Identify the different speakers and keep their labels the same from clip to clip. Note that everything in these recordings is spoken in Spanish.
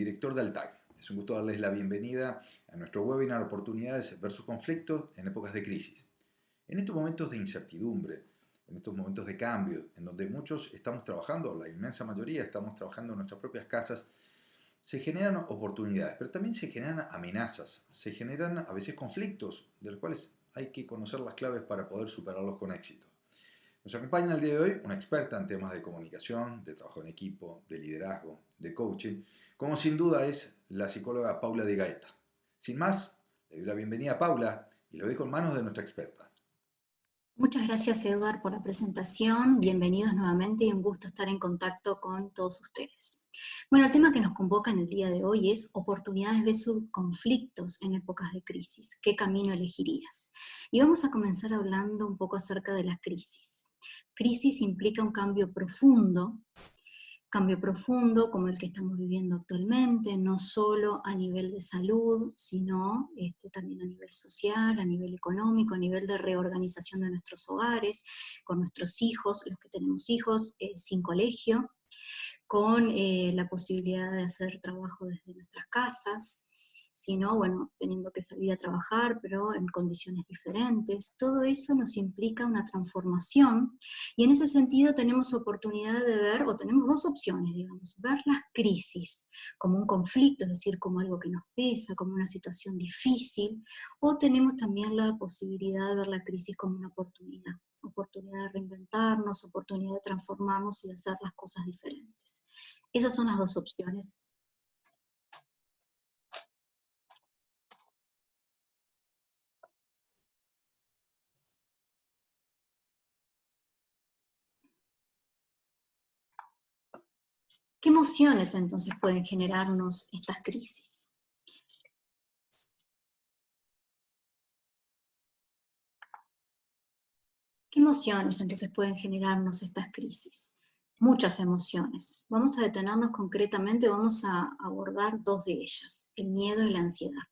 Speaker 1: director de Altag. Es un gusto darles la bienvenida a nuestro webinar Oportunidades versus Conflictos en épocas de crisis. En estos momentos de incertidumbre, en estos momentos de cambio, en donde muchos estamos trabajando, la inmensa mayoría estamos trabajando en nuestras propias casas, se generan oportunidades, pero también se generan amenazas, se generan a veces conflictos, de los cuales hay que conocer las claves para poder superarlos con éxito. Nos acompaña el día de hoy una experta en temas de comunicación, de trabajo en equipo, de liderazgo, de coaching, como sin duda es la psicóloga Paula de Gaeta. Sin más, le doy la bienvenida a Paula y lo dejo en manos de nuestra experta.
Speaker 2: Muchas gracias, Eduard, por la presentación. Bienvenidos nuevamente y un gusto estar en contacto con todos ustedes. Bueno, el tema que nos convoca en el día de hoy es oportunidades versus conflictos en épocas de crisis. ¿Qué camino elegirías? Y vamos a comenzar hablando un poco acerca de la crisis. Crisis implica un cambio profundo como el que estamos viviendo actualmente, no solo a nivel de salud, sino también a nivel social, a nivel económico, a nivel de reorganización de nuestros hogares, con nuestros hijos, los que tenemos hijos sin colegio, con la posibilidad de hacer trabajo desde nuestras casas, sino, bueno, teniendo que salir a trabajar, pero en condiciones diferentes. Todo eso nos implica una transformación, y en ese sentido tenemos oportunidad de ver, o tenemos dos opciones, digamos, ver las crisis como un conflicto, es decir, como algo que nos pesa, como una situación difícil, o tenemos también la posibilidad de ver la crisis como una oportunidad de reinventarnos, oportunidad de transformarnos y de hacer las cosas diferentes. Esas son las dos opciones. ¿Qué emociones entonces pueden generarnos estas crisis? ¿Qué emociones entonces pueden generarnos estas crisis? Muchas emociones. Vamos a detenernos concretamente, vamos a abordar dos de ellas, el miedo y la ansiedad.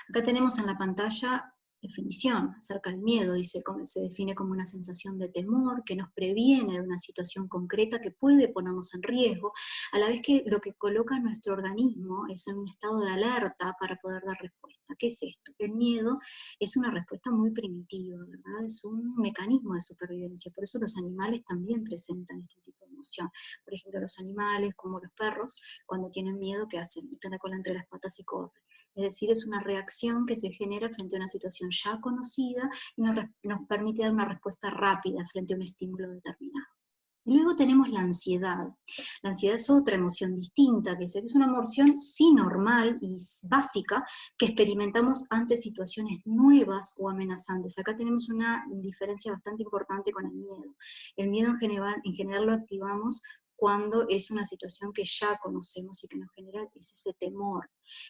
Speaker 2: Acá tenemos en la pantalla definición acerca del miedo, dice cómo se define como una sensación de temor que nos previene de una situación concreta que puede ponernos en riesgo, a la vez que lo que coloca nuestro organismo es en un estado de alerta para poder dar respuesta. ¿Qué es esto? El miedo es una respuesta muy primitiva, ¿verdad? Es un mecanismo de supervivencia, por eso los animales también presentan este tipo de emoción. Por ejemplo, los animales, como los perros, cuando tienen miedo, ¿qué hacen? Meten la cola entre las patas y corren. Es decir, es una reacción que se genera frente a una situación ya conocida y nos permite dar una respuesta rápida frente a un estímulo determinado. Y luego tenemos la ansiedad. La ansiedad es otra emoción distinta, que es una emoción sí normal y básica que experimentamos ante situaciones nuevas o amenazantes. Acá tenemos una diferencia bastante importante con el miedo. El miedo en general lo activamos cuando es una situación que ya conocemos y que nos genera ese temor.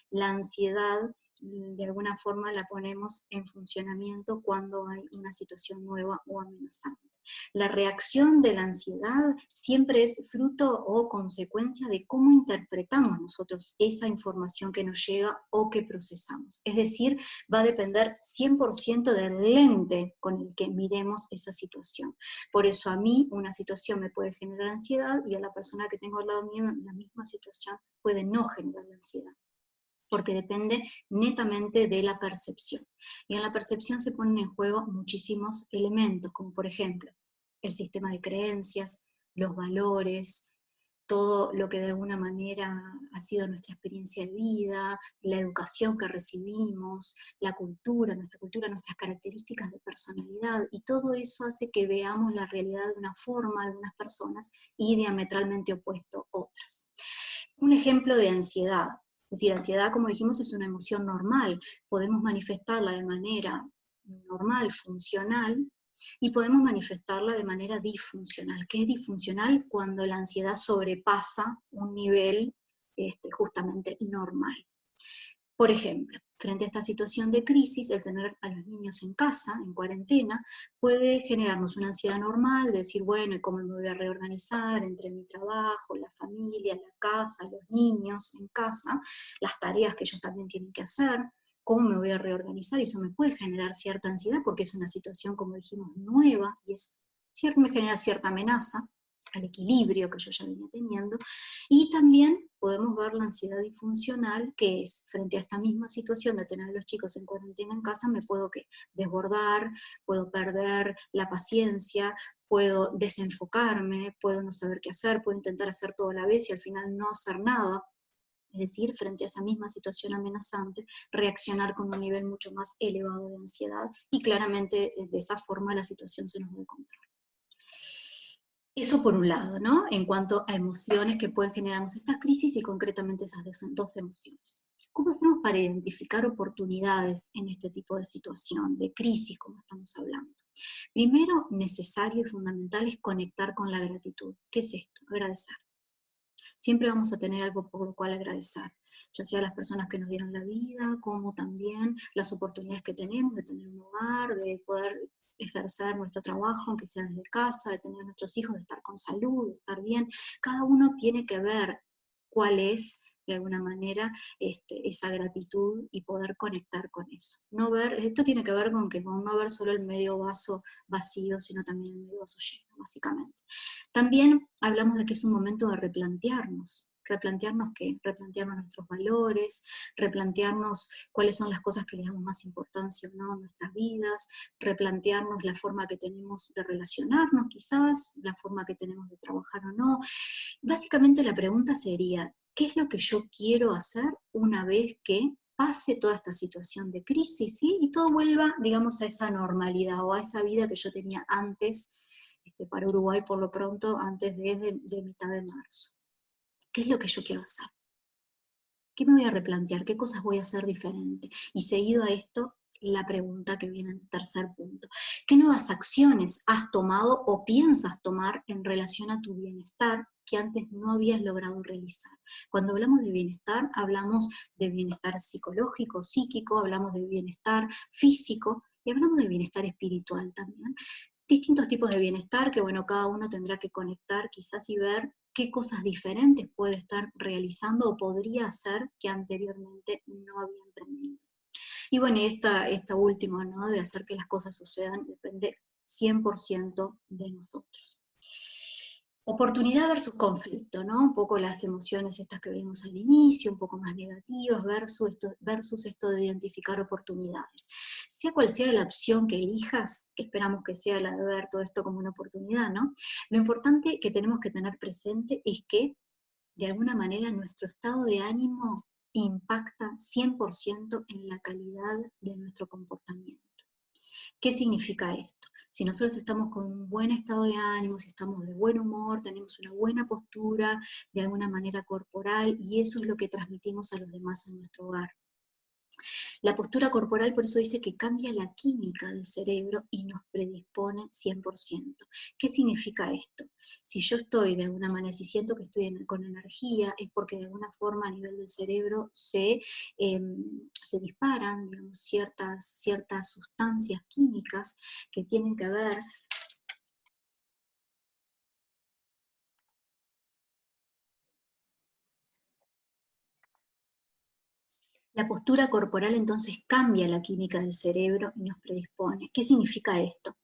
Speaker 2: La ansiedad, de alguna forma, la ponemos en funcionamiento cuando hay una situación nueva o amenazante. La reacción de la ansiedad siempre es fruto o consecuencia de cómo interpretamos nosotros esa información que nos llega o que procesamos. Es decir, va a depender 100% del lente con el que miremos esa situación. Por eso a mí una situación me puede generar ansiedad y a la persona que tengo al lado mío en la misma situación puede no generar ansiedad, porque depende netamente de la percepción. Y en la percepción se ponen en juego muchísimos elementos, como por ejemplo, el sistema de creencias, los valores, todo lo que de alguna manera ha sido nuestra experiencia de vida, la educación que recibimos, la cultura, nuestras características de personalidad, y todo eso hace que veamos la realidad de una forma algunas personas y diametralmente opuesto otras. Un ejemplo de ansiedad. Es decir, ansiedad, como dijimos, es una emoción normal. Podemos manifestarla de manera normal, funcional, y podemos manifestarla de manera disfuncional. ¿Qué es disfuncional? Cuando la ansiedad sobrepasa un nivel justamente normal. Por ejemplo, frente a esta situación de crisis, el tener a los niños en casa, en cuarentena, puede generarnos una ansiedad normal de decir, bueno, ¿cómo me voy a reorganizar entre mi trabajo, la familia, la casa, los niños en casa, las tareas que ellos también tienen que hacer? ¿Cómo me voy a reorganizar? Y eso me puede generar cierta ansiedad porque es una situación, como dijimos, nueva y me genera cierta amenaza. al equilibrio que yo ya venía teniendo, y también podemos ver la ansiedad disfuncional, que es, frente a esta misma situación de tener a los chicos en cuarentena en casa, me puedo desbordar, puedo perder la paciencia, puedo desenfocarme, puedo no saber qué hacer, puedo intentar hacer todo a la vez y al final no hacer nada. Es decir, frente a esa misma situación amenazante, reaccionar con un nivel mucho más elevado de ansiedad, y claramente de esa forma la situación se nos va de control. Esto por un lado, ¿no? En cuanto a emociones que pueden generarnos estas crisis y concretamente esas dos emociones. ¿Cómo hacemos para identificar oportunidades en este tipo de situación, de crisis, como estamos hablando? Primero, necesario y fundamental es conectar con la gratitud. ¿Qué es esto? Agradecer. Siempre vamos a tener algo por lo cual agradecer, ya sea las personas que nos dieron la vida, como también las oportunidades que tenemos de tener un hogar, de poder ejercer nuestro trabajo, aunque sea desde casa, de tener nuestros hijos, de estar con salud, de estar bien. Cada uno tiene que ver cuál es, de alguna manera, esa gratitud y poder conectar con eso. No ver, esto tiene que ver con no ver solo el medio vaso vacío, sino también el medio vaso lleno, básicamente. También hablamos de que es un momento de replantearnos. ¿Replantearnos qué? Replantearnos nuestros valores, replantearnos cuáles son las cosas que le damos más importancia o no en nuestras vidas, replantearnos la forma que tenemos de relacionarnos quizás, la forma que tenemos de trabajar o no. Básicamente la pregunta sería, ¿qué es lo que yo quiero hacer una vez que pase toda esta situación de crisis, ¿sí? Y todo vuelva, digamos, a esa normalidad o a esa vida que yo tenía antes, para Uruguay por lo pronto, antes de mitad de marzo? ¿Qué es lo que yo quiero hacer? ¿Qué me voy a replantear? ¿Qué cosas voy a hacer diferente? Y seguido a esto, la pregunta que viene en tercer punto. ¿Qué nuevas acciones has tomado o piensas tomar en relación a tu bienestar que antes no habías logrado realizar? Cuando hablamos de bienestar, hablamos de bienestar psicológico, psíquico, hablamos de bienestar físico y hablamos de bienestar espiritual también. Distintos tipos de bienestar que, bueno, cada uno tendrá que conectar quizás y ver qué cosas diferentes puede estar realizando o podría hacer que anteriormente no había emprendido. Y bueno, esta última, ¿no? De hacer que las cosas sucedan, depende 100% de nosotros. Oportunidad versus conflicto, ¿no? Un poco las emociones estas que vimos al inicio, un poco más negativas, versus esto de identificar oportunidades. Sea cual sea la opción que elijas, que esperamos que sea la de ver todo esto como una oportunidad, ¿no? Lo importante que tenemos que tener presente es que, de alguna manera, nuestro estado de ánimo impacta 100% en la calidad de nuestro comportamiento. ¿Qué significa esto? Si nosotros estamos con un buen estado de ánimo, si estamos de buen humor, tenemos una buena postura, de alguna manera corporal, y eso es lo que transmitimos a los demás en nuestro hogar. La postura corporal, por eso dice que cambia la química del cerebro y nos predispone 100%. ¿Qué significa esto? Si yo estoy de alguna manera, si siento que estoy con energía, es porque de alguna forma a nivel del cerebro se disparan, digamos, ciertas sustancias químicas que tienen que ver La postura corporal entonces cambia la química del cerebro y nos predispone. ¿Qué significa esto?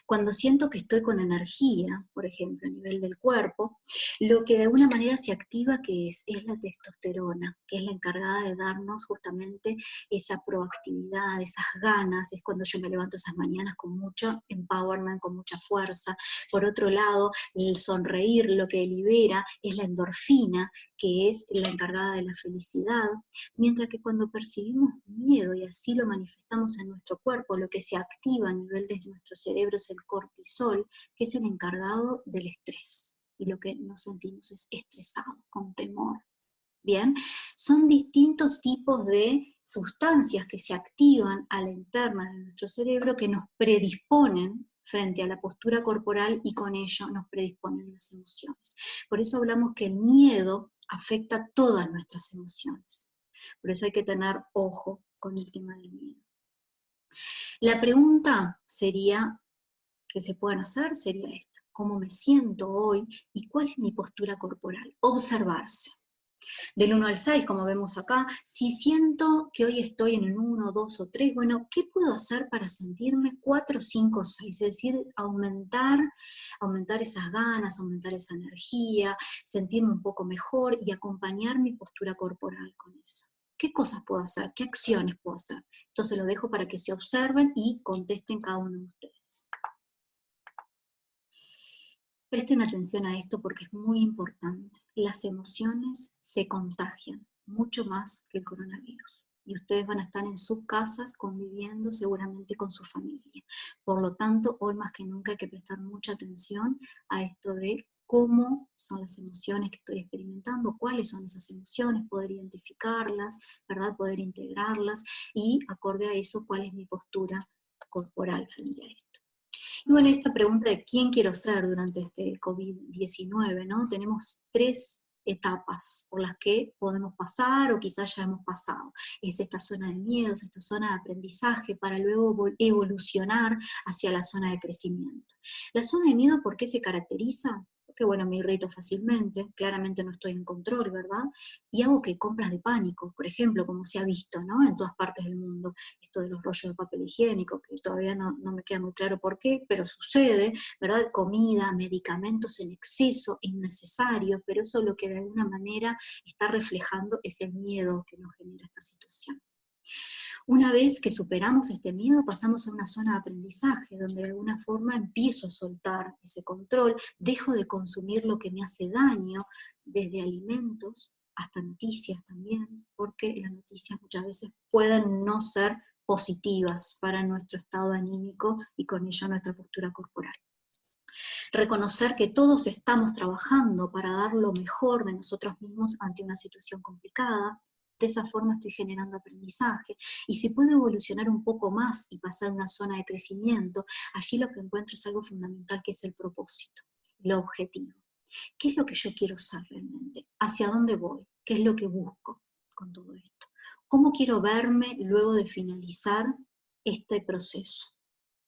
Speaker 2: Cuando siento que estoy con energía, por ejemplo, a nivel del cuerpo, lo que de alguna manera se activa, ¿qué es? Es la testosterona, que es la encargada de darnos justamente esa proactividad, esas ganas. Es cuando yo me levanto esas mañanas con mucho empowerment, con mucha fuerza. Por otro lado, el sonreír lo que libera es la endorfina, que es la encargada de la felicidad, mientras que cuando percibimos miedo y así lo manifestamos en nuestro cuerpo, lo que se activa a nivel de nuestro cerebro es el cortisol, que es el encargado del estrés, y lo que nos sentimos es estresados, con temor. Bien, son distintos tipos de sustancias que se activan a la interna de nuestro cerebro que nos predisponen frente a la postura corporal y con ello nos predisponen las emociones. Por eso hablamos que el miedo afecta todas nuestras emociones. Por eso hay que tener ojo con el tema del miedo. La pregunta que se puedan hacer sería esta: ¿cómo me siento hoy y cuál es mi postura corporal? Observarse. Del 1 al 6, como vemos acá, si siento que hoy estoy en el 1, 2 o 3, bueno, ¿qué puedo hacer para sentirme 4, 5 o 6? Es decir, aumentar esas ganas, aumentar esa energía, sentirme un poco mejor y acompañar mi postura corporal con eso. ¿Qué cosas puedo hacer? ¿Qué acciones puedo hacer? Esto se lo dejo para que se observen y contesten cada uno de ustedes. Presten atención a esto porque es muy importante. Las emociones se contagian mucho más que el coronavirus. Y ustedes van a estar en sus casas conviviendo seguramente con su familia. Por lo tanto, hoy más que nunca hay que prestar mucha atención a esto de cómo son las emociones que estoy experimentando, cuáles son esas emociones, poder identificarlas, ¿verdad? Poder integrarlas y acorde a eso, cuál es mi postura corporal frente a esto. Y bueno, esta pregunta de quién quiero ser durante este COVID-19, ¿no? Tenemos 3 etapas por las que podemos pasar o quizás ya hemos pasado. Es esta zona de miedos, esta zona de aprendizaje para luego evolucionar hacia la zona de crecimiento. La zona de miedo, ¿por qué se caracteriza? Porque bueno, me irrito fácilmente, claramente no estoy en control, ¿verdad? Y hago que compras de pánico, por ejemplo, como se ha visto, ¿no? En todas partes del mundo, esto de los rollos de papel higiénico, que todavía no me queda muy claro por qué, pero sucede, ¿verdad? Comida, medicamentos en exceso, innecesario, pero eso lo que de alguna manera está reflejando es el miedo que nos genera esta situación. Una vez que superamos este miedo, pasamos a una zona de aprendizaje, donde de alguna forma empiezo a soltar ese control, dejo de consumir lo que me hace daño, desde alimentos hasta noticias también, porque las noticias muchas veces pueden no ser positivas para nuestro estado anímico y con ello nuestra postura corporal. Reconocer que todos estamos trabajando para dar lo mejor de nosotros mismos ante una situación complicada. De esa forma estoy generando aprendizaje. Y si puedo evolucionar un poco más y pasar a una zona de crecimiento, allí lo que encuentro es algo fundamental, que es el propósito, el objetivo. ¿Qué es lo que yo quiero ser realmente? ¿Hacia dónde voy? ¿Qué es lo que busco con todo esto? ¿Cómo quiero verme luego de finalizar este proceso,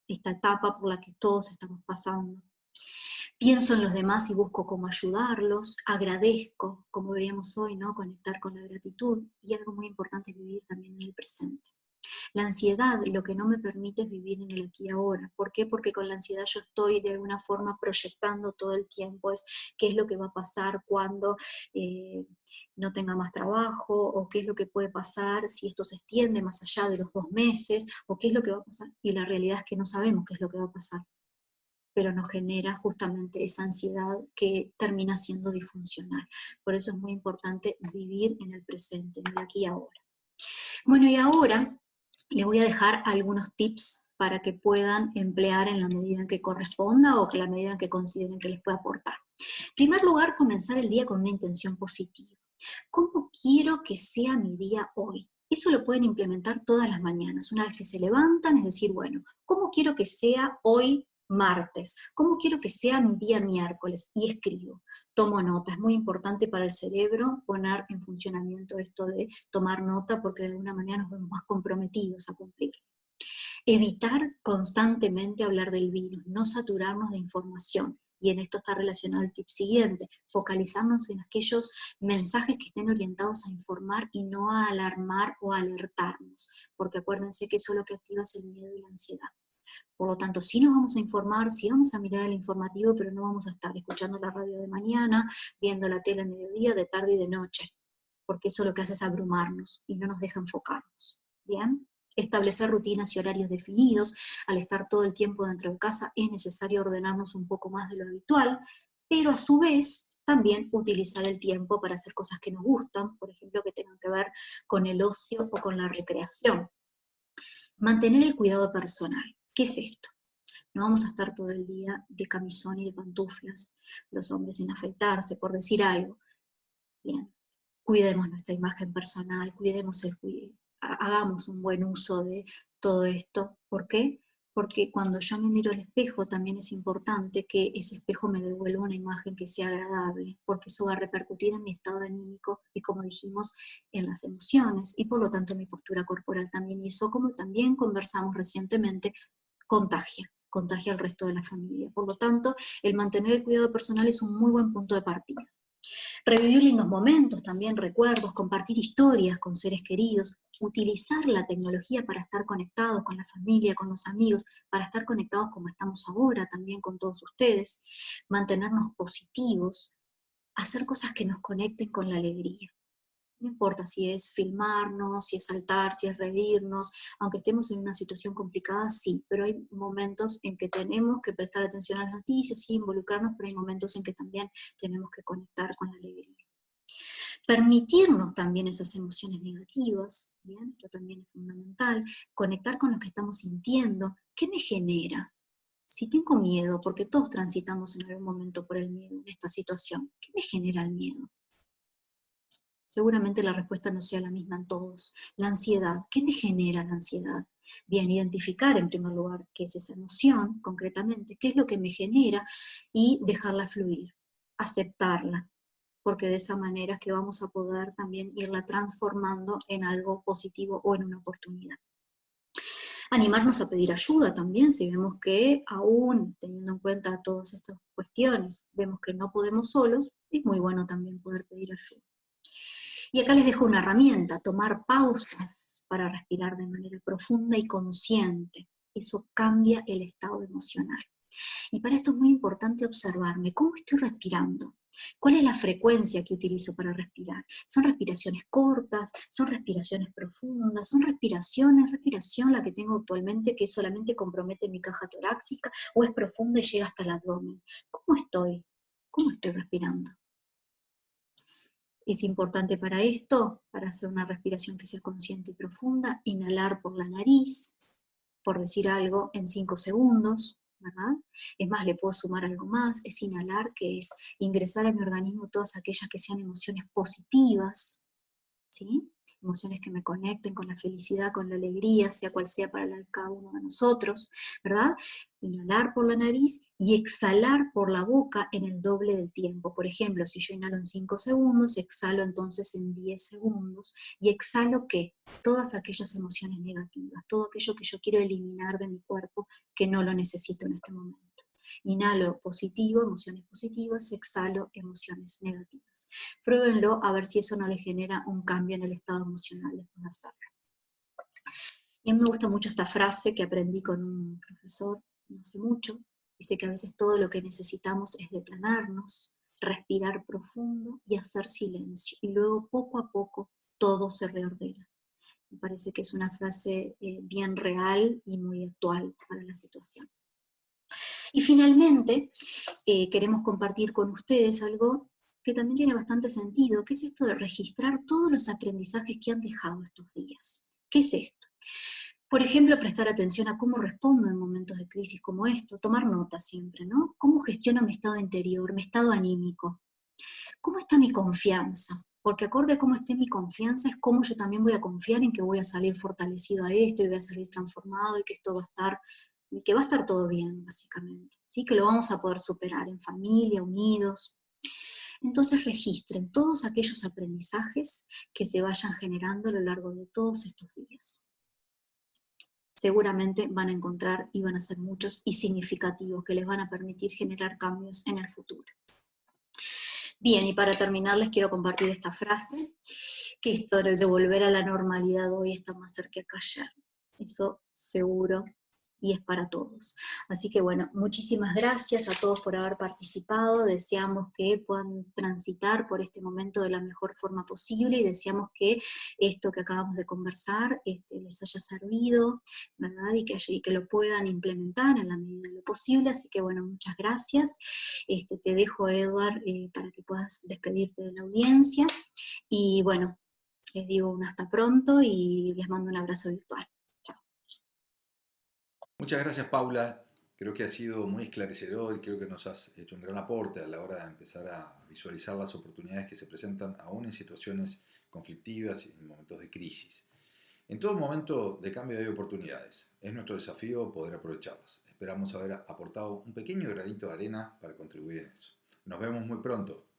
Speaker 2: esta etapa por la que todos estamos pasando? Pienso en los demás y busco cómo ayudarlos, agradezco, como veíamos hoy, ¿no? Conectar con la gratitud, y algo muy importante es vivir también en el presente. La ansiedad lo que no me permite es vivir en el aquí y ahora. ¿Por qué? Porque con la ansiedad yo estoy de alguna forma proyectando todo el tiempo, es qué es lo que va a pasar cuando no tenga más trabajo, o qué es lo que puede pasar si esto se extiende más allá de los 2 meses, o qué es lo que va a pasar, y la realidad es que no sabemos qué es lo que va a pasar, pero nos genera justamente esa ansiedad que termina siendo disfuncional. Por eso es muy importante vivir en el presente, en el aquí y ahora. Bueno, y ahora les voy a dejar algunos tips para que puedan emplear en la medida en que corresponda o en la medida en que consideren que les pueda aportar. En primer lugar, comenzar el día con una intención positiva. ¿Cómo quiero que sea mi día hoy? Eso lo pueden implementar todas las mañanas. Una vez que se levantan, es decir, bueno, ¿cómo quiero que sea hoy martes? ¿Cómo quiero que sea mi día miércoles? Y escribo, tomo nota. Es muy importante para el cerebro poner en funcionamiento esto de tomar nota, porque de alguna manera nos vemos más comprometidos a cumplir. Evitar constantemente hablar del virus, no saturarnos de información. Y en esto está relacionado el tip siguiente, focalizarnos en aquellos mensajes que estén orientados a informar y no a alarmar o a alertarnos, porque acuérdense que eso lo que activa es el miedo y la ansiedad. Por lo tanto, sí nos vamos a informar, sí vamos a mirar el informativo, pero no vamos a estar escuchando la radio de mañana, viendo la tele a mediodía, de tarde y de noche, porque eso lo que hace es abrumarnos y no nos deja enfocarnos. ¿Bien? Establecer rutinas y horarios definidos. Al estar todo el tiempo dentro de casa es necesario ordenarnos un poco más de lo habitual, pero a su vez también utilizar el tiempo para hacer cosas que nos gustan, por ejemplo, que tengan que ver con el ocio o con la recreación. Mantener el cuidado personal. ¿Qué es esto? No vamos a estar todo el día de camisón y de pantuflas, los hombres sin afeitarse, por decir algo. Bien, cuidemos nuestra imagen personal, hagamos un buen uso de todo esto. ¿Por qué? Porque cuando yo me miro al espejo también es importante que ese espejo me devuelva una imagen que sea agradable, porque eso va a repercutir en mi estado anímico y, como dijimos, en las emociones, y por lo tanto en mi postura corporal también. Y eso, como también conversamos recientemente, contagia al resto de la familia. Por lo tanto, el mantener el cuidado personal es un muy buen punto de partida. Revivir lindos momentos, también recuerdos, compartir historias con seres queridos, utilizar la tecnología para estar conectados con la familia, con los amigos, para estar conectados como estamos ahora también con todos ustedes, mantenernos positivos, hacer cosas que nos conecten con la alegría. No importa si es filmarnos, si es saltar, si es reírnos, aunque estemos en una situación complicada, sí, pero hay momentos en que tenemos que prestar atención a las noticias, sí, involucrarnos, pero hay momentos en que también tenemos que conectar con la alegría. Permitirnos también esas emociones negativas, ¿bien? Esto también es fundamental, conectar con lo que estamos sintiendo, ¿qué me genera? Si tengo miedo, porque todos transitamos en algún momento por el miedo en esta situación, ¿qué me genera el miedo? Seguramente la respuesta no sea la misma en todos. La ansiedad, ¿qué me genera la ansiedad? Bien, identificar en primer lugar qué es esa emoción, concretamente, qué es lo que me genera y dejarla fluir, aceptarla, porque de esa manera es que vamos a poder también irla transformando en algo positivo o en una oportunidad. Animarnos a pedir ayuda también, si vemos que aún teniendo en cuenta todas estas cuestiones, vemos que no podemos solos, es muy bueno también poder pedir ayuda. Y acá les dejo una herramienta, tomar pausas para respirar de manera profunda y consciente. Eso cambia el estado emocional. Y para esto es muy importante observarme, ¿cómo estoy respirando? ¿Cuál es la frecuencia que utilizo para respirar? ¿Son respiraciones cortas? ¿Son respiraciones profundas? ¿Son respiración la que tengo actualmente que solamente compromete mi caja torácica o es profunda y llega hasta el abdomen? ¿Cómo estoy? ¿Cómo estoy respirando? Es importante para esto, para hacer una respiración que sea consciente y profunda, inhalar por la nariz, por decir algo, en 5 segundos, ¿verdad? Es más, le puedo sumar algo más, es inhalar, que es ingresar a mi organismo todas aquellas que sean emociones positivas, ¿sí? Emociones que me conecten con la felicidad, con la alegría, sea cual sea para cada uno de nosotros, ¿verdad? Inhalar por la nariz y exhalar por la boca en el doble del tiempo. Por ejemplo, si yo inhalo en 5 segundos, exhalo entonces en 10 segundos. ¿Y exhalo qué? Todas aquellas emociones negativas, todo aquello que yo quiero eliminar de mi cuerpo que no lo necesito en este momento. Inhalo positivo, emociones positivas, exhalo emociones negativas. Pruébenlo a ver si eso no les genera un cambio en el estado emocional después de hacerlo. Y a mí me gusta mucho esta frase que aprendí con un profesor no hace mucho. Dice que a veces todo lo que necesitamos es detenernos, respirar profundo y hacer silencio. Y luego poco a poco todo se reordena. Me parece que es una frase bien real y muy actual para la situación. Y finalmente, queremos compartir con ustedes algo que también tiene bastante sentido, que es esto de registrar todos los aprendizajes que han dejado estos días. ¿Qué es esto? Por ejemplo, prestar atención a cómo respondo en momentos de crisis como esto, tomar nota siempre, ¿no? ¿Cómo gestiono mi estado interior, mi estado anímico? ¿Cómo está mi confianza? Porque acorde a cómo esté mi confianza es cómo yo también voy a confiar en que voy a salir fortalecido a esto y voy a salir transformado y que esto va a estar, y que va a estar todo bien, básicamente. ¿Sí? Que lo vamos a poder superar en familia, unidos. Entonces registren todos aquellos aprendizajes que se vayan generando a lo largo de todos estos días. Seguramente van a encontrar y van a ser muchos y significativos que les van a permitir generar cambios en el futuro. Bien, y para terminar les quiero compartir esta frase, que esto de volver a la normalidad hoy está más cerca que ayer. Eso seguro, y es para todos. Así que bueno, muchísimas gracias a todos por haber participado, deseamos que puedan transitar por este momento de la mejor forma posible y deseamos que esto que acabamos de conversar les haya servido, ¿verdad? Y que lo puedan implementar en la medida de lo posible, así que bueno, muchas gracias. Te dejo, Edward, para que puedas despedirte de la audiencia, y bueno, les digo un hasta pronto y les mando un abrazo virtual.
Speaker 1: Muchas gracias, Paula. Creo que ha sido muy esclarecedor y creo que nos has hecho un gran aporte a la hora de empezar a visualizar las oportunidades que se presentan aún en situaciones conflictivas y en momentos de crisis. En todo momento de cambio hay oportunidades. Es nuestro desafío poder aprovecharlas. Esperamos haber aportado un pequeño granito de arena para contribuir en eso. Nos vemos muy pronto.